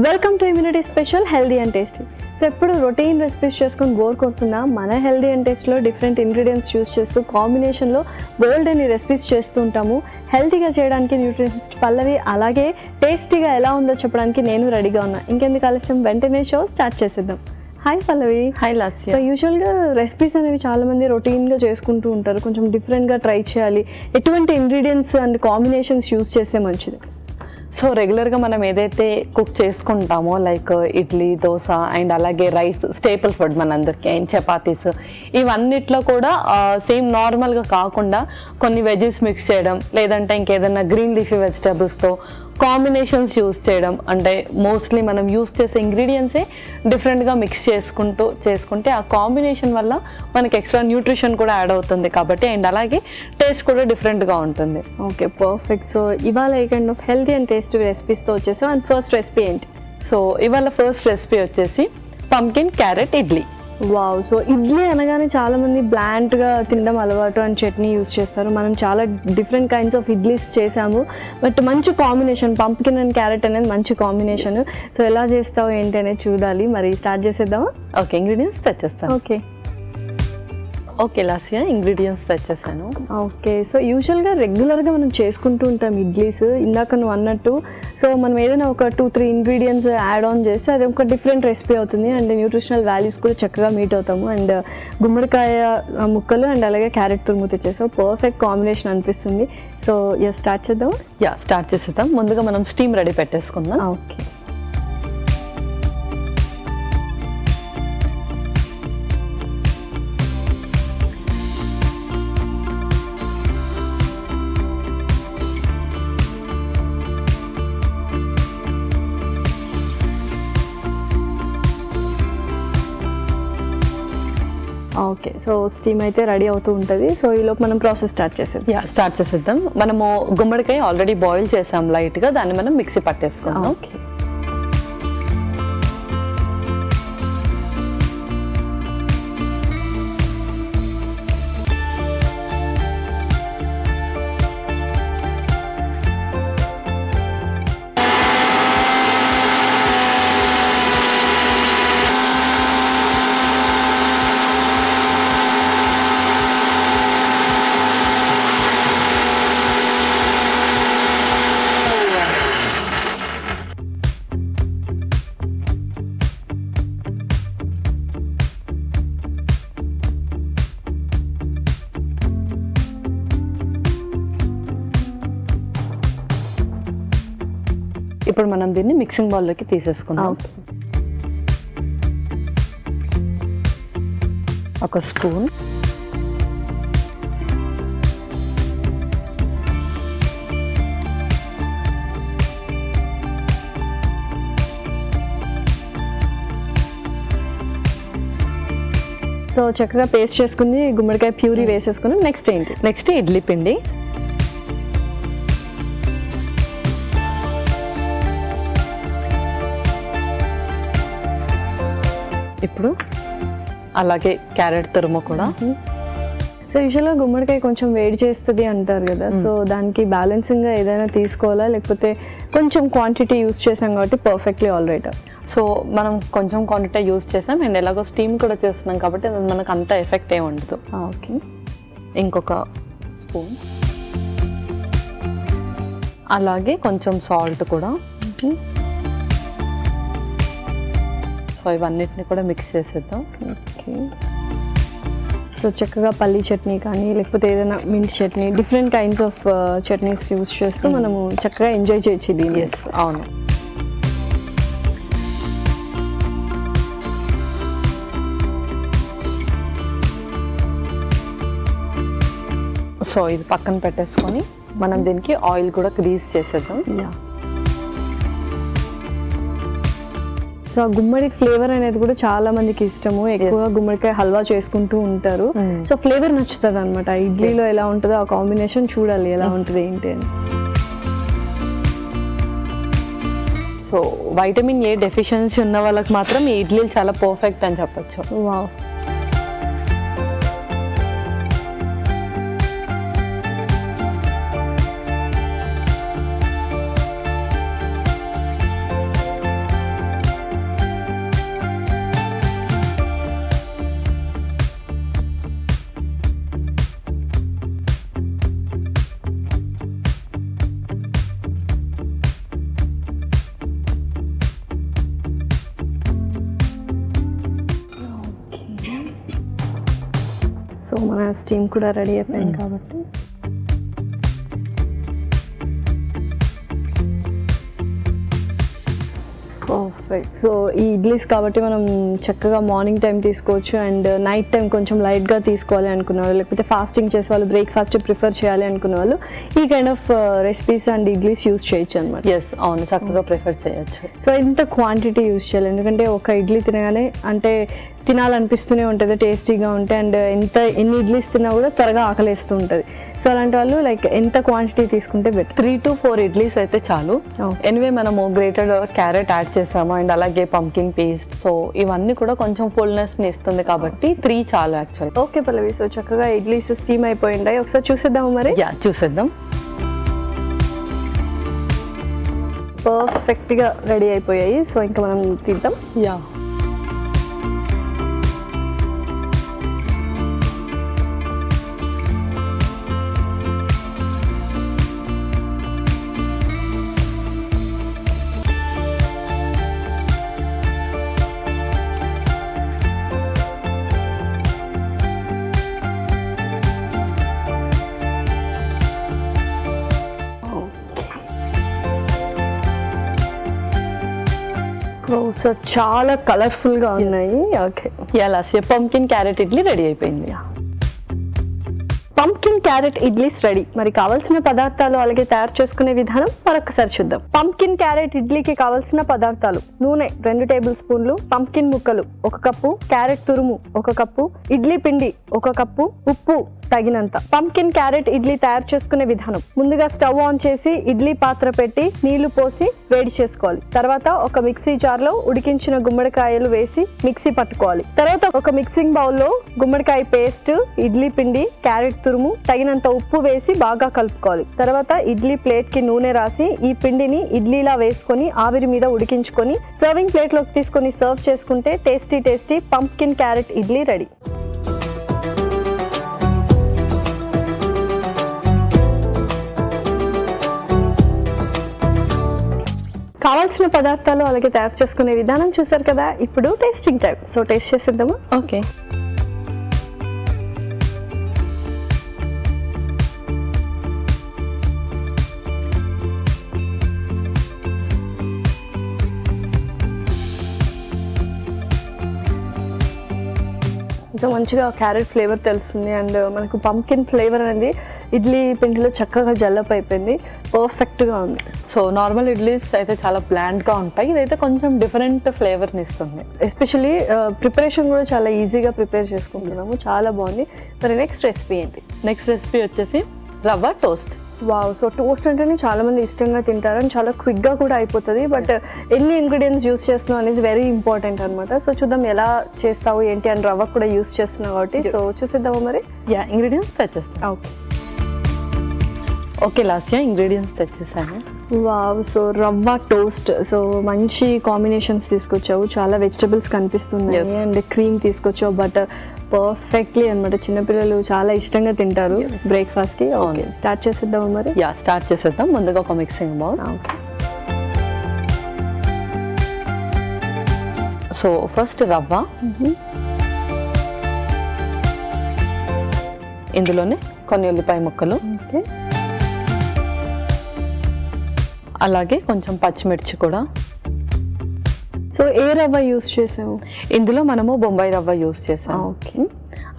Welcome to immunity special healthy and tasty. So ఎప్పుడు routine recipes చేసుకొని bore కొడుతున్నా మన హెల్దీ అండ్ టేస్ట్లో డిఫరెంట్ ఇంగ్రీడియంట్స్ యూస్ చేస్తూ కాంబినేషన్లో బోల్డ్ అని రెసిపీస్ చేస్తూ ఉంటాము. హెల్తీగా చేయడానికి న్యూట్రిషనిస్ట్ పల్లవి, అలాగే టేస్టీగా ఎలా ఉందో చెప్పడానికి నేను రెడీగా ఉన్నా. ఇంకెందుకు ఆలస్యం, వెంటనే షో స్టార్ట్ చేసేద్దాం. హాయ్ పల్లవి. హాయ్ లాస్య. సో యూజువల్గా రెసిపీస్ అనేవి చాలామంది రొటీన్గా చేసుకుంటూ ఉంటారు. కొంచెం డిఫరెంట్గా ట్రై చేయాలి, ఎటువంటి ఇంగ్రీడియంట్స్ అండ్ కాంబినేషన్స్ యూస్ చేస్తే మంచిది? సో రెగ్యులర్గా మనం ఏదైతే కుక్ చేసుకుంటామో లైక్ ఇడ్లీ, దోశ అండ్ అలాగే రైస్, స్టేపుల్ ఫుడ్ మనందరికీ, అండ్ చపాతీస్, ఇవన్నిట్లో కూడా సేమ్ నార్మల్గా కాకుండా కొన్ని వెజెస్ మిక్స్ చేయడం, లేదంటే ఇంకేదైనా గ్రీన్ లీఫీ వెజిటబుల్స్తో కాంబినేషన్స్ యూస్ చేయడం, అంటే మోస్ట్లీ మనం యూస్ చేసే ఇంగ్రీడియంట్సే డిఫరెంట్గా మిక్స్ చేసుకుంటే ఆ కాంబినేషన్ వల్ల మనకి ఎక్స్ట్రా న్యూట్రిషన్ కూడా యాడ్ అవుతుంది కాబట్టి, అండ్ అలాగే టేస్ట్ కూడా డిఫరెంట్గా ఉంటుంది. Okay, perfect. సో ఇవాళ ఈ kind of healthy and tasty రెసిపీస్తో వచ్చేసాం. అండ్ ఫస్ట్ రెసిపీ ఏంటి? సో ఇవాళ ఫస్ట్ రెసిపీ వచ్చేసి pumpkin carrot idli. Wow. So idli అనగానే చాలామంది బ్లాంట్గా తినడం అలవాటు అండ్ చట్నీ యూస్ చేస్తారు. మనం చాలా డిఫరెంట్ కైండ్స్ ఆఫ్ ఇడ్లీస్ చేసాము, బట్ మంచి కాంబినేషన్ పంప్కిన్ అండ్ క్యారెట్ అనేది మంచి కాంబినేషన్. సో ఎలా చేస్తావు ఏంటి అనేది చూడాలి. మరి స్టార్ట్ చేసేద్దామా? ఓకే, ఇంగ్రీడియంట్స్ తెచ్చేస్తాను. ఓకే లాస్య, ఇంగ్రీడియంట్స్ తెచ్చేసాను. ఓకే. సో యూజువల్గా రెగ్యులర్గా మనం చేసుకుంటూ ఉంటాం ఇడ్లీస్, ఇందాక నువ్వు అన్నట్టు. సో మనం ఏదైనా ఒక 2-3 ఇంగ్రీడియంట్స్ యాడ్ ఆన్ చేస్తే అది ఒక డిఫరెంట్ రెసిపీ అవుతుంది అండ్ న్యూట్రిషనల్ వాల్యూస్ కూడా చక్కగా మీట్ అవుతాము. అండ్ గుమ్మడికాయ ముక్కలు అండ్ అలాగే క్యారెట్ తురుము తెచ్చేసావు, పర్ఫెక్ట్ కాంబినేషన్ అనిపిస్తుంది. సో స్టార్ట్ చేద్దాం. స్టార్ట్ చేసేద్దాం. ముందుగా మనం స్టీమ్ రెడీ పెట్టేసుకుందాం. ఓకే. ఓకే, సో స్టీమ్ అయితే రెడీ అవుతూ ఉంటుంది. సో ఈలోపు మనం ప్రాసెస్ స్టార్ట్ చేసేద్దాం. మనము గుమ్మడికాయ ఆల్రెడీ బాయిల్ చేసాం లైట్గా, దాన్ని మనం మిక్సీ పట్టేసుకుందాం. ఓకే. ఇప్పుడు మనం దీన్ని మిక్సింగ్ బౌల్లోకి తీసేసుకుందాం. ఒక స్పూన్, సో చక్కగా పేస్ట్ చేసుకుని గుమ్మడికాయ ప్యూరీ వేసేసుకుని నెక్స్ట్ ఇడ్లీ పిండి, ఇప్పుడు అలాగే క్యారెట్ తురుము కూడా. సో యూజువల్గా గుమ్మడికాయ కొంచెం వేడి చేస్తుంది అంటారు కదా, సో దానికి బ్యాలెన్సింగ్గా ఏదైనా తీసుకోవాలా, లేకపోతే కొంచెం క్వాంటిటీ యూస్ చేసాం కాబట్టి పర్ఫెక్ట్లీ ఆల్ రైట్? సో మనం కొంచెం క్వాంటిటీ యూస్ చేసాం అండ్ ఎలాగో స్టీమ్ కూడా చేస్తున్నాం కాబట్టి మనకు అంత ఎఫెక్ట్ ఏమి ఉండదు. ఓకే. ఇంకొక స్పూన్, అలాగే కొంచెం సాల్ట్ కూడా. సో ఇవన్నిటిని కూడా మిక్స్ చేసేద్దాం. ఓకే. సో చక్కగా పల్లీ చట్నీ కానీ లేకపోతే ఏదైనా mint chutney, different kinds of chutneys use చేస్తూ మనము చక్కగా ఎంజాయ్ చేయొచ్చు దీన్ని. అవును. సో ఇది పక్కన పెట్టేసుకొని మనం దీనికి ఆయిల్ కూడా గ్రీస్ చేసేద్దాం. సో గుమ్మడి ఫ్లేవర్ అనేది కూడా చాలా మందికి ఇష్టము, ఎక్కువగా గుమ్మడికాయ హల్వా చేసుకుంటూ ఉంటారు. సో ఫ్లేవర్ నచ్చుతుంది అనమాట. ఇడ్లీలో ఎలా ఉంటుందో ఆ కాంబినేషన్ చూడాలి ఎలా ఉంటుంది ఏంటి అని. సో వైటమిన్ ఏ డెఫిషియన్సీ ఉన్న వాళ్ళకి మాత్రం ఈ ఇడ్లీలు చాలా పర్ఫెక్ట్ అని చెప్పొచ్చు. వావ్. సో మన స్టీమ్ కూడా రెడీ అయిపోయింది కాబట్టి పర్ఫెక్ట్. సో ఈ ఇడ్లీస్ కాబట్టి మనం చక్కగా మార్నింగ్ టైం తీసుకోవచ్చు అండ్ నైట్ టైం కొంచెం లైట్గా తీసుకోవాలి అనుకునే వాళ్ళు, లేకపోతే ఫాస్టింగ్ చేసే వాళ్ళు, బ్రేక్ఫాస్ట్ ప్రిఫర్ చేయాలి అనుకునే వాళ్ళు ఈ kind of recipes and idlis use చేయొచ్చు అనమాట. ఎస్, అవును, చక్కగా ప్రిఫర్ చేయొచ్చు. సో ఎంత క్వాంటిటీ యూస్ చేయాలి, ఎందుకంటే ఒక ఇడ్లీ తినగానే అంటే తినాలనిపిస్తూనే ఉంటుంది, టేస్టీగా ఉంటాయి అండ్ ఎన్ని ఇడ్లీస్ తిన్నా కూడా త్వరగా ఆకలిస్తూ ఉంటుంది. సో అలాంటి వాళ్ళు లైక్ ఎంత క్వాంటిటీ తీసుకుంటే బెటర్? 3 to 4 ఇడ్లీస్ అయితే చాలు. ఎనివే మనము గ్రేటెడ్ క్యారెట్ యాడ్ చేసాము అండ్ అలాగే పంకిన్ పేస్ట్, సో ఇవన్నీ కూడా కొంచెం ఫుల్నెస్ని ఇస్తుంది కాబట్టి 3 చాలు యాక్చువల్. ఓకే పల్లవి, సో చక్కగా ఇడ్లీస్ స్టీమ్ అయిపోయింటాయి, ఒకసారి చూసేద్దాము మరి. యా, చూసేద్దాం. పర్ఫెక్ట్గా రెడీ అయిపోయాయి. సో ఇంకా మనం తీద్దాం. యా, సో చాలా కలర్ఫుల్గా ఉన్నాయి. ఓకే, ఎలా పంకిన్ క్యారెట్ ఇడ్లీ రెడీ అయిపోయింది. Pumpkin carrot idlis ready. మరి కావాల్సిన పదార్థాలు అలాగే తయారు చేసుకునే విధానం మరొకసారి చూద్దాం. పంకిన్ క్యారెట్ ఇడ్లీకి కావాల్సిన పదార్థాలు: నూనె 2 టేబుల్ స్పూన్లు, పంకిన్ ముక్కలు 1 కప్పు, క్యారెట్ తురుము 1 కప్పు, ఇడ్లీ పిండి 1 కప్పు, ఉప్పు తగినంత. పంకిన్ క్యారెట్ ఇడ్లీ తయారు చేసుకునే విధానం: ముందుగా స్టవ్ ఆన్ చేసి ఇడ్లీ పాత్ర పెట్టి నీళ్లు పోసి వేడి చేసుకోవాలి. తర్వాత ఒక మిక్సీ జార్ లో ఉడికించిన గుమ్మడికాయలు వేసి మిక్సీ పట్టుకోవాలి. తర్వాత ఒక మిక్సింగ్ బౌల్ లో గుమ్మడికాయ పేస్ట్, ఇడ్లీ పిండి, క్యారెట్ తురుము, తగినంత ఉప్పు వేసి బాగా కలుపుకోవాలి. తర్వాత ఇడ్లీ ప్లేట్ కి నూనె రాసి ఈ పిండిని ఇడ్లీలా వేసుకొని ఆవిరి మీద ఉడికించుకొని సర్వింగ్ ప్లేట్ లోకి తీసుకొని సర్వ్ చేసుకుంటే tasty pumpkin carrot idli ready. కావాల్సిన పదార్థాలు అలాగే తయారు చేసుకునే విధానం చూసారు కదా. ఇప్పుడు టేస్టింగ్ టైం. సో టేస్ట్ చేసేద్దామా? ఓకే. ఇంకా మంచిగా క్యారెట్ ఫ్లేవర్ తెలుస్తుంది అండ్ మనకు పంకిన్ ఫ్లేవర్ అనేది ఇడ్లీ పిండిలో చక్కగా జల్లప్ అయిపోయింది. పర్ఫెక్ట్గా ఉంది. సో నార్మల్ ఇడ్లీస్ అయితే చాలా బ్లాండ్గా ఉంటాయి, ఇదైతే కొంచెం డిఫరెంట్ ఫ్లేవర్ని ఇస్తుంది. ఎస్పెషల్లీ ప్రిపరేషన్ కూడా చాలా ఈజీగా ప్రిపేర్ చేసుకుంటున్నాము. చాలా బాగుంది. మరి నెక్స్ట్ రెసిపీ ఏంటి? నెక్స్ట్ రెసిపీ వచ్చేసి రవ్వ టోస్ట్. వావ్. సో టోస్ట్ అంటేనే చాలా మంది ఇష్టంగా తింటారు అండ్ చాలా క్విక్గా కూడా అయిపోతుంది. బట్ ఎన్ని ఇంగ్రీడియంట్స్ యూస్ చేస్తున్నావు అనేది వెరీ ఇంపార్టెంట్ అనమాట. సో చూద్దాం ఎలా చేస్తావు ఏంటి అండ్ రవ్వ కూడా యూస్ చేస్తున్నావు కాబట్టి. సో చూసేద్దాము మరి. యా, ఇంగ్రీడియంట్స్ తెచ్చేస్తాను. Okay okay, last year ingredients తెచ్చేసాను. Wow. So rava toast. So మంచి కాంబినేషన్స్ తీసుకొచ్చావు. చాలా వెజిటబుల్స్ కనిపిస్తున్నాయి అండ్ క్రీమ్ తీసుకొచ్చావు, బటర్. పర్ఫెక్ట్లీ అనమాట. చిన్నపిల్లలు చాలా ఇష్టంగా తింటారు బ్రేక్ఫాస్ట్కి. ఓకే, స్టార్ట్ చేసేద్దాము మరి. యా, స్టార్ట్ చేసేద్దాం. ముందుగా ఒక mixing bowl. Okay. So first రవ్వ, ఇందులోనే కొన్ని ఉల్లిపాయ ముక్కలు, ఓకే, అలాగే కొంచెం పచ్చిమిర్చి కూడా. సో ఏ రవ్వ యూస్ చేసాము? ఇందులో మనము బొంబాయి రవ్వ యూస్ చేసాము. ఓకే.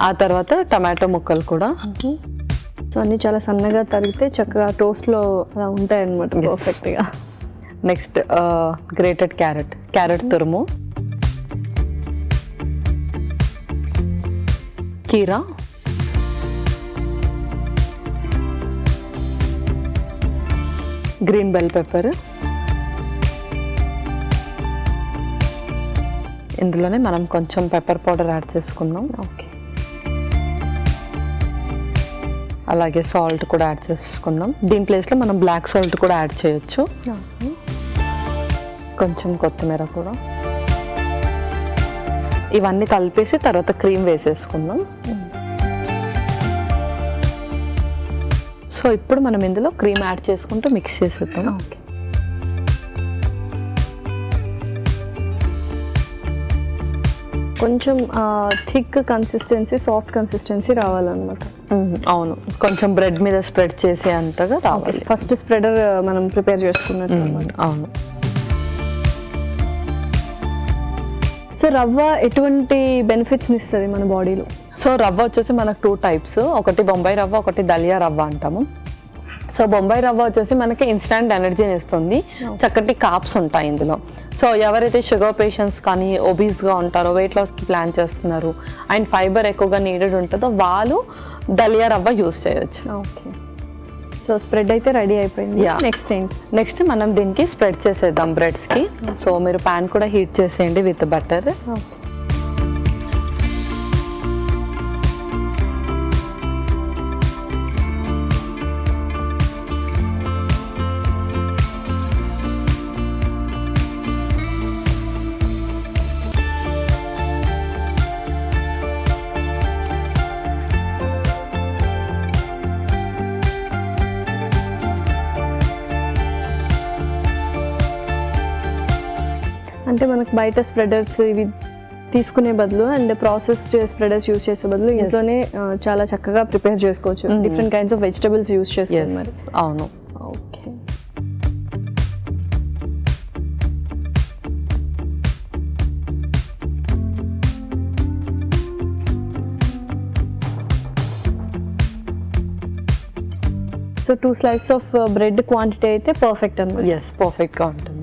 ఆ తర్వాత టమాటో ముక్కలు కూడా. సో అన్నీ చాలా సన్నగా తరిగితే చక్కగా టోస్ట్లో అలా ఉంటాయన్నమాట పర్ఫెక్ట్గా. నెక్స్ట్ గ్రేటెడ్ క్యారెట్ తురుము, కీరా, గ్రీన్ బెల్ పెప్పర్, ఇందులోనే మనం కొంచెం పెప్పర్ పౌడర్ యాడ్ చేసుకుందాం. ఓకే. అలాగే సాల్ట్ కూడా యాడ్ చేసుకుందాం. దీని ప్లేస్లో మనం బ్లాక్ సాల్ట్ కూడా యాడ్ చేయొచ్చు. కొంచెం కొత్తిమీర కూడా. ఇవన్నీ కలిపేసి తర్వాత క్రీమ్ వేసేసుకుందాం. సో ఇప్పుడు మనం ఇందులో క్రీమ్ యాడ్ చేసుకుంటూ మిక్స్ చేసేద్దాం. ఓకే. కొంచెం థిక్ కన్సిస్టెన్సీ, సాఫ్ట్ కన్సిస్టెన్సీ రావాలన్నమాట. అవును, కొంచెం బ్రెడ్ మీద స్ప్రెడ్ చేసే అంతగా రావాలి. ఫస్ట్ స్ప్రెడర్ మనం ప్రిపేర్ చేసుకున్నట్టు. అవును. సో రవ్వ ఎటువంటి బెనిఫిట్స్ని ఇస్తుంది మన బాడీలో? సో రవ్వ వచ్చేసి మనకు 2 టైప్స్, ఒకటి బొంబాయి రవ్వ, ఒకటి దలియా రవ్వ అంటాము. సో బొంబాయి రవ్వ వచ్చేసి మనకి ఇన్స్టాంట్ ఎనర్జీని ఇస్తుంది, చక్కటి కాప్స్ ఉంటాయి ఇందులో. సో ఎవరైతే షుగర్ పేషెంట్స్ కానీ ఒబీస్గా ఉంటారో, వెయిట్ లాస్కి ప్లాన్ చేస్తున్నారు అండ్ ఫైబర్ ఎక్కువగా నీడెడ్ ఉంటుందో వాళ్ళు దలియా రవ్వ యూస్ చేయొచ్చు. ఓకే, సో స్ప్రెడ్ అయితే రెడీ అయిపోయింది. నెక్స్ట్ మనం దీనికి స్ప్రెడ్ చేసేద్దాం బ్రెడ్స్కి. సో మీరు ప్యాన్ కూడా హీట్ చేసేయండి విత్ బటర్. అంటే మనకు బయట స్ప్రెడర్స్ ఇవి తీసుకునే బదులు అండ్ ప్రాసెస్ స్ప్రెడర్స్ యూస్ చేసే బదులు ఇంట్లోనే చాలా చక్కగా ప్రిపేర్ చేసుకోవచ్చు. Different kinds of vegetables use చేసుకోవాలి మరి. అవును. Okay, so 2 slices of bread quantity అయితే పర్ఫెక్ట్ అన్నమాట. ఎస్, పర్ఫెక్ట్గా ఉంటుంది.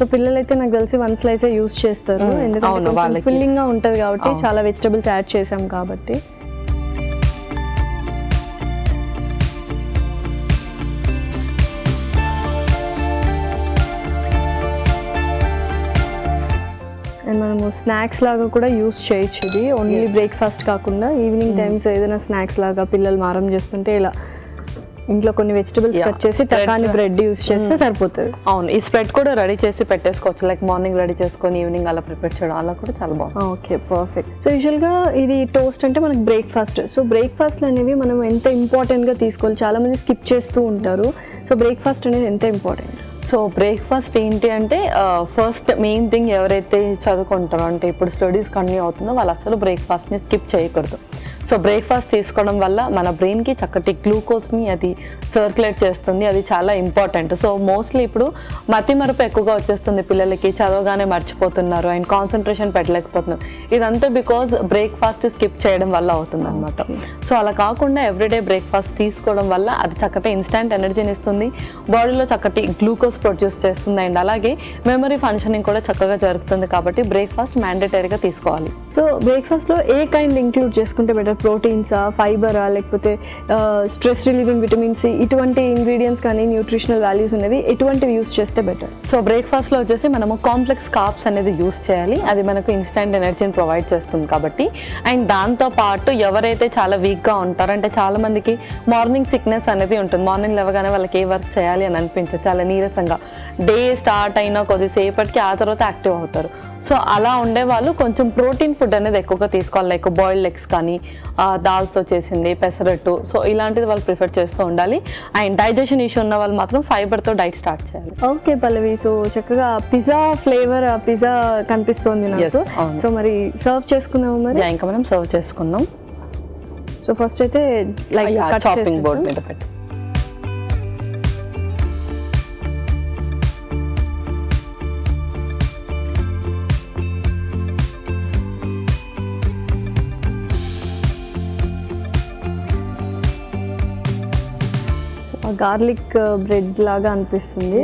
సో పిల్లలైతే నాకు తెలిసి 1 slice యూస్ చేస్తారు, ఎందుకంటే ఫిల్లింగ్ గా ఉంటది కాబట్టి, చాలా వెజిటబుల్స్ యాడ్ చేసాం కాబట్టి. అండ్ మనము స్నాక్స్ లాగా కూడా యూస్ చేయొచ్చు ఇది, ఓన్లీ బ్రేక్ఫాస్ట్ కాకుండా ఈవినింగ్ టైమ్స్ ఏదైనా స్నాక్స్ లాగా పిల్లలు మారం చేస్తుంటే ఇలా ఇంట్లో కొన్ని వెజిటబుల్స్ కట్ చేసి టకాని బ్రెడ్ యూస్ చేస్తే సరిపోతుంది. అవును, ఈ స్ప్రెడ్ కూడా రెడీ చేసి పెట్టేసుకోవచ్చు, లైక్ మార్నింగ్ రెడీ చేసుకొని ఈవినింగ్ అలా ప్రిపేర్ చేయడం అలా కూడా చాలా బాగుంది. Okay, perfect. సో యూజువల్గా ఇది టోస్ట్ అంటే మనకి బ్రేక్ఫాస్ట్. సో బ్రేక్ఫాస్ట్ అనేవి మనం ఎంత ఇంపార్టెంట్గా తీసుకోవాలి, చాలా మంది స్కిప్ చేస్తూ ఉంటారు. సో బ్రేక్ఫాస్ట్ అనేది ఎంత ఇంపార్టెంట్? సో బ్రేక్ఫాస్ట్ ఏంటి అంటే ఫస్ట్ మెయిన్ థింగ్, ఎవరైతే చదువుకుంటారో అంటే ఇప్పుడు స్టడీస్ కంటిన్యూ అవుతుందో వాళ్ళు అసలు బ్రేక్ఫాస్ట్ని స్కిప్ చేయకూడదు. సో బ్రేక్ఫాస్ట్ తీసుకోవడం వల్ల మన బ్రెయిన్కి చక్కటి గ్లూకోజ్ని అది సర్క్యులేట్ చేస్తుంది, అది చాలా ఇంపార్టెంట్. సో మోస్ట్లీ ఇప్పుడు మతిమరుపు ఎక్కువగా వచ్చేస్తుంది పిల్లలకి, చదవగానే మర్చిపోతున్నారు అండ్ కాన్సన్ట్రేషన్ పెట్టలేకపోతున్నారు. ఇదంతా బికాజ్ బ్రేక్ఫాస్ట్ స్కిప్ చేయడం వల్ల అవుతుంది అనమాట. సో అలా కాకుండా ఎవ్రీడే బ్రేక్ఫాస్ట్ తీసుకోవడం వల్ల అది చక్కటి ఇన్స్టాంట్ ఎనర్జీని ఇస్తుంది, బాడీలో చక్కటి గ్లూకోజ్ ప్రొడ్యూస్ చేస్తుంది అండ్ అలాగే మెమరీ ఫంక్షనింగ్ కూడా చక్కగా జరుగుతుంది. కాబట్టి బ్రేక్ఫాస్ట్ మ్యాండేటరీగా తీసుకోవాలి. సో బ్రేక్ఫాస్ట్లో ఏ కైండ్ ఇంక్లూడ్ చేసుకుంటే బెటర్? ప్రోటీన్సా, ఫైబరా, లేకపోతే స్ట్రెస్ రిలీవింగ్ విటమిన్ సి, ఇటువంటి ఇంగ్రీడియంట్స్ కానీ న్యూట్రిషనల్ వాల్యూస్ ఉన్నవి ఎటువంటివి యూస్ చేస్తే బెటర్? సో బ్రేక్ఫాస్ట్లో వచ్చేసి మనము కాంప్లెక్స్ కార్బ్స్ అనేది యూస్ చేయాలి, అది మనకు ఇన్స్టెంట్ ఎనర్జీని ప్రొవైడ్ చేస్తుంది కాబట్టి. అండ్ దాంతోపాటు ఎవరైతే చాలా వీక్గా ఉంటారో, అంటే చాలా మందికి మార్నింగ్ సిక్నెస్ అనేది ఉంటుంది, మార్నింగ్ లేవగానే వాళ్ళకి ఏ వర్క్ చేయాలి అని అనిపించదు, చాలా నీరసంగా, డే స్టార్ట్ అయినా కొద్దిసేపటికి ఆ తర్వాత యాక్టివ్ అవుతారు. సో అలా ఉండే వాళ్ళు కొంచెం ప్రోటీన్ ఫుడ్ అనేది ఎక్కువగా తీసుకోవాలి, లైక్ బాయిల్డ్ ఎగ్స్ కానీ, దాల్తో చేసింది, పెసరట్టు, సో ఇలాంటిది వాళ్ళు ప్రిఫర్ చేస్తూ ఉండాలి. అండ్ డైజెషన్ ఇష్యూ ఉన్న వాళ్ళు మాత్రం ఫైబర్తో డైట్ స్టార్ట్ చేయాలి. ఓకే పల్లవి, సో చక్కగా పిజ్జా ఫ్లేవర్ పిజ్జా కనిపిస్తుంది నాకు. సో మరి సర్వ్ చేసుకుందాం మరి? ఇంకా మనం సర్వ్ చేసుకుందాం. సో ఫస్ట్ అయితే లైక్ చాపింగ్ బోర్డ్ మీద పెట్టి గార్లిక్ బ్రెడ్ లాగా అనిపిస్తుంది.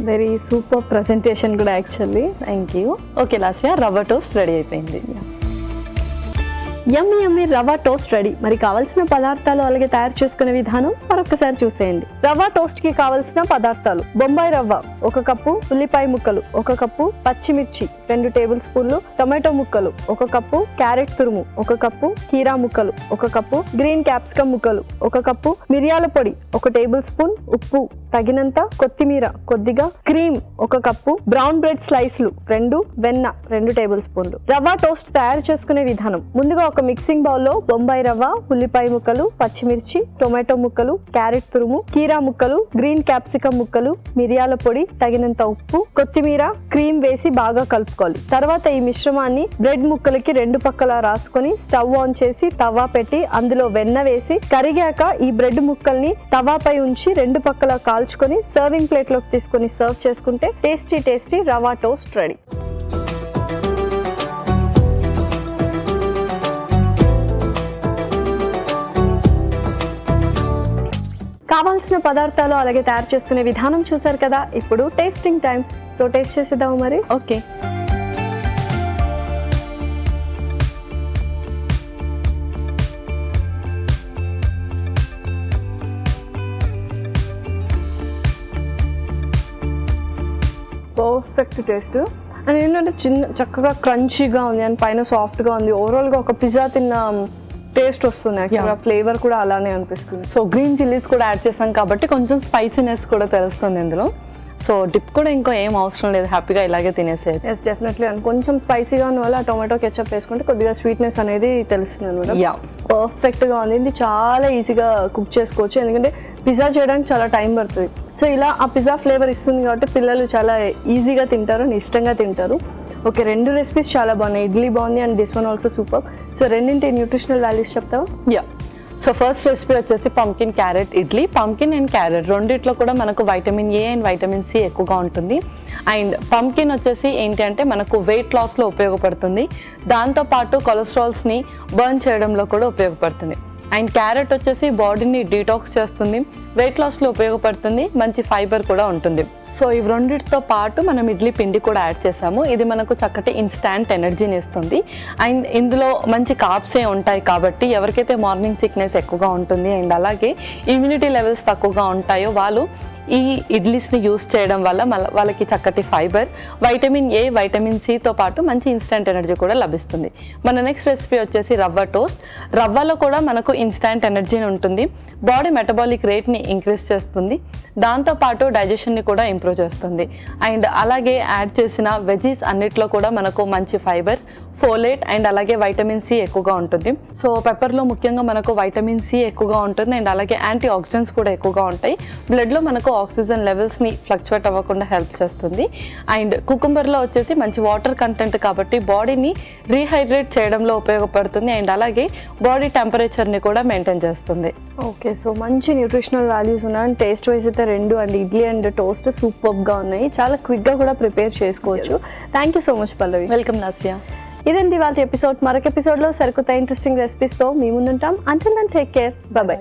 వెరీ సూపర్ ప్రెజెంటేషన్ కూడా actually. Thank you. Okay Lasya, రవ్వ టోస్ట్ రెడీ అయిపోయింది. యమ్మీ యమ్మీ రవా టోస్ట్ రెడీ. మరి కావాల్సిన పదార్థాలు అలాగే తయారు చేసుకునే విధానం మరొకసారి చూసేయండి. రవా టోస్ట్ కి కావాల్సిన పదార్థాలు: బొంబాయి రవ్వ 1 కప్పు, ఉల్లిపాయ ముక్కలు 1 కప్పు, పచ్చిమిర్చి 2 టేబుల్ స్పూన్లు, టొమాటో ముక్కలు 1 కప్పు, క్యారెట్ తురుము 1 కప్పు, కీరా ముక్కలు 1 కప్పు, గ్రీన్ క్యాప్సికమ్ ముక్కలు 1 కప్పు, మిరియాల పొడి 1 టేబుల్ స్పూన్, ఉప్పు తగినంత, కొత్తిమీర కొద్దిగా, క్రీమ్ 1 కప్పు, బ్రౌన్ బ్రెడ్ స్లైస్లు 2, వెన్న 2 టేబుల్ స్పూన్లు. రవా టోస్ట్ తయారు చేసుకునే విధానం: ముందుగా ఒక మిక్సింగ్ బౌల్ లో బొంబాయి రవ్వ, ఉల్లిపాయ ముక్కలు, పచ్చిమిర్చి, టొమాటో ముక్కలు, క్యారెట్ తురుము, కీరా ముక్కలు, గ్రీన్ క్యాప్సికమ్ ముక్కలు, మిరియాల పొడి తగినంత, ఉప్పు, కొత్తిమీర, క్రీమ్ వేసి బాగా కలుపుకోవాలి. తర్వాత ఈ మిశ్రమాన్ని బ్రెడ్ ముక్కలకి 2 పక్కలా రాసుకొని స్టవ్ ఆన్ చేసి తవా పెట్టి అందులో వెన్న వేసి కరిగాక ఈ బ్రెడ్ ముక్కల్ని తవాపై ఉంచి 2 పక్కలా కాల్చుకొని సర్వింగ్ ప్లేట్ లోకి తీసుకొని సర్వ్ చేసుకుంటే టేస్టీ రవా టోస్ట్ రెడీ. కావాల్సిన పదార్థాలు అలాగే తయారు చేసుకునే విధానం చూసారు కదా. ఇప్పుడు టేస్టింగ్ టైం. సో టేస్ట్ చేసేద్దాము మరి. ఓకే. Perfect taste. అండ్ ఏంటంటే చక్కగా క్రంచీగా ఉంది అండ్ పైన సాఫ్ట్గా ఉంది. ఓవరాల్గా ఒక పిజ్జా తిన్న టేస్ట్ వస్తుంది. యాక్చువల్గా ఫ్లేవర్ కూడా అలానే అనిపిస్తుంది. సో గ్రీన్ చిల్లీస్ కూడా యాడ్ చేసాం కాబట్టి కొంచెం స్పైసీనెస్ కూడా తెలుస్తుంది ఇందులో. సో డిప్ కూడా ఇంకో ఏం అవసరం లేదు, హ్యాపీగా ఇలాగే తినేసేది. Yes definitely. అండ్ కొంచెం స్పైసీగా ఉన్న వల్ల టొమాటో కెచప్ వేసుకుంటే కొద్దిగా స్వీట్నెస్ అనేది తెలుస్తుంది అనమాట. పర్ఫెక్ట్గా ఉంది. ఇది చాలా ఈజీగా కుక్ చేసుకోవచ్చు ఎందుకంటే పిజ్జా చేయడానికి చాలా టైం పడుతుంది. సో ఇలా ఆ పిజ్జా ఫ్లేవర్ ఇస్తుంది కాబట్టి పిల్లలు చాలా ఈజీగా తింటారు అండ్ ఇష్టంగా తింటారు. ఓకే, 2 రెసిపీస్ చాలా బాగున్నాయి. ఇడ్లీ బాగుంది and this one also super. So రెండింటి న్యూట్రిషనల్ వాల్యూస్ చెప్తావా? సో ఫస్ట్ రెసిపీ వచ్చేసి pumpkin carrot idli. Pumpkin and carrot రెండిట్లో కూడా మనకు vitamin A and vitamin C ఎక్కువగా ఉంటుంది. అండ్ పంకిన్ వచ్చేసి ఏంటి అంటే మనకు వెయిట్ లాస్లో ఉపయోగపడుతుంది, దాంతోపాటు కొలెస్ట్రాల్స్ని బర్న్ చేయడంలో కూడా ఉపయోగపడుతుంది. అండ్ క్యారెట్ వచ్చేసి బాడీని డీటాక్స్ చేస్తుంది, వెయిట్ లాస్లో ఉపయోగపడుతుంది, మంచి ఫైబర్ కూడా ఉంటుంది. సో ఇవి రెండింటితో పాటు మనం ఇడ్లీ పిండి కూడా యాడ్ చేసాము. ఇది మనకు చక్కటి ఇన్స్టాంట్ ఎనర్జీని ఇస్తుంది. అండ్ ఇందులో మంచి కార్బ్సే ఉంటాయి కాబట్టి ఎవరికైతే మార్నింగ్ సిక్నెస్ ఎక్కువగా ఉంటుంది అండ్ అలాగే ఇమ్యూనిటీ లెవెల్స్ తక్కువగా ఉంటాయో వాళ్ళు ఈ ఇడ్లీస్ని యూస్ చేయడం వల్ల వాళ్ళకి చక్కటి ఫైబర్, వైటమిన్ ఏ, వైటమిన్ సితో పాటు మంచి ఇన్స్టెంట్ ఎనర్జీ కూడా లభిస్తుంది. మన నెక్స్ట్ రెసిపీ వచ్చేసి రవ్వ టోస్ట్. రవ్వలో కూడా మనకు ఇన్స్టెంట్ ఎనర్జీని ఉంటుంది, బాడీ మెటబాలిక్ రేట్ని ఇంక్రీజ్ చేస్తుంది, దాంతోపాటు డైజెషన్ని కూడా ఇంప్రూవ్ చేస్తుంది. అండ్ అలాగే యాడ్ చేసిన వెజీస్ అన్నిట్లో కూడా మనకు మంచి ఫైబర్, ఫోలేట్ అండ్ అలాగే వైటమిన్ సి ఎక్కువగా ఉంటుంది. సో పెప్పర్లో ముఖ్యంగా మనకు వైటమిన్ సి ఎక్కువగా ఉంటుంది అండ్ అలాగే యాంటీ ఆక్సిడెంట్స్ కూడా ఎక్కువగా ఉంటాయి. బ్లడ్లో మనకు ఆక్సిజన్ లెవెల్స్ని ఫ్లక్చువేట్ అవ్వకుండా హెల్ప్ చేస్తుంది. అండ్ కుకుంబర్లో వచ్చేసి మంచి వాటర్ కంటెంట్ కాబట్టి బాడీని రీహైడ్రేట్ చేయడంలో ఉపయోగపడుతుంది అండ్ అలాగే బాడీ టెంపరేచర్ని కూడా మెయింటైన్ చేస్తుంది. ఓకే, సో మంచి న్యూట్రిషనల్ వాల్యూస్ ఉన్నాయి అండ్ టేస్ట్ వైజ్ అయితే 2 అండ్ ఇడ్లీ అండ్ టోస్ట్ సూపర్గా ఉన్నాయి. చాలా క్విక్గా కూడా ప్రిపేర్ చేసుకోవచ్చు. Thank you so much Pallavi. Welcome Nasiya. ఇదండి వాళ్ళ ఎపిసోడ్. మరొక ఎపిసోడ్లో సరికొత్త ఇంట్రెస్టింగ్ రెసిపీస్తో మీ ముందుంటాం. Until then take care. Bye by.